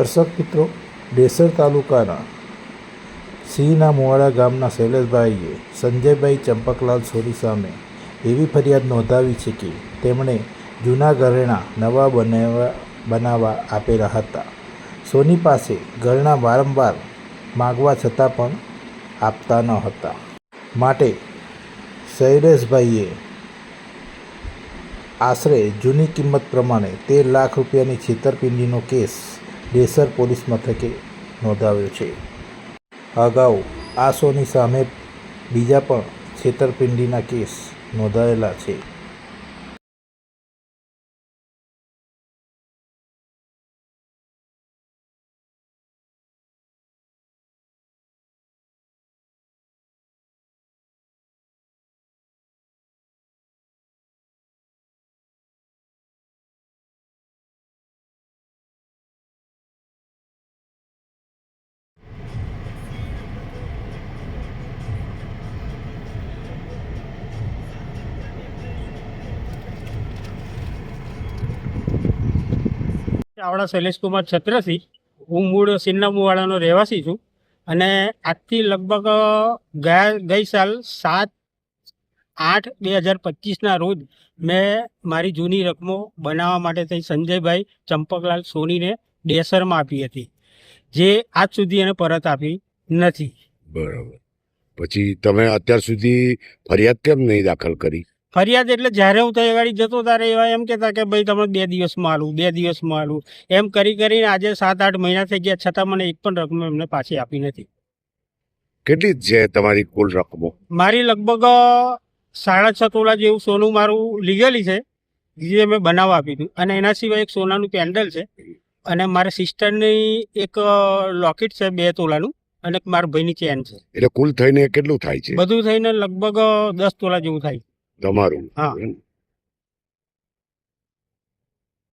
દર્શક મિત્રો, ડેસર તાલુકાના સિંહના મુવાડા ગામના શૈલેષભાઈએ સંજયભાઈ ચંપકલાલ સોની સામે એવી ફરિયાદ નોંધાવી છે કે તેમણે જૂના ઘરેણાં નવા બનાવવા આપેલા હતા. સોની પાસે ઘરેણાં વારંવાર માગવા છતાં પણ આપતા ન હતા. માટે શૈલેષભાઈએ આશરે જૂની કિંમત પ્રમાણે 13 લાખ રૂપિયાની છેતરપિંડીનો કેસ ડેસર પોલીસ મથકે નોંધાવ્યો છે. અગાઉ આ સોની સામે બીજા પણ છેતરપિંડીના કેસ નોંધાયેલા છે. ચાવડા શૈલેષકુમાર છત્રસિંહ, હું મૂળ સિન્ના મુવાડાનો રહેવાસી છું અને આજથી લગભગ ગઈ સાલ 7/8/2025ના રોજ મેં મારી જૂની રકમો બનાવવા માટે થઈ સંજયભાઈ ચંપકલાલ સોનીને ડેસરમાં આપી હતી, જે આજ સુધી એને પરત આપી નથી. બરાબર. પછી તમે અત્યાર સુધી ફરિયાદ કેમ નહીં દાખલ કરી? ફરિયાદ એટલે જ્યારે હું ત્યાં ગાડી જતો ત્યારે એવા એમ કહેતા કે ભાઈ તમે 2 દિવસમાં આલું, 2 દિવસમાં આલું, એમ કરીને આજે 7-8 મહિના થઈ ગયા છતાં મને એક પણ રકમ એમને પાછી આપી નથી. કેટલી છે તમારી કુલ રકમો? મારી લગભગ 6.5 તોલા જેવું સોનું મારું લીગલી છે, જે મેં બનાવવા આપ્યું હતું. અને એના સિવાય એક સોનાનું પેન્ડલ છે અને મારા સિસ્ટરની એક લોકેટ છે 2 તોલાનું અને મારા ભાઈની ચેન છે. એટલે કુલ થઈને કેટલું થાય છે? બધું થઈને લગભગ 10 તોલા જેવું થાય તમારું? હા.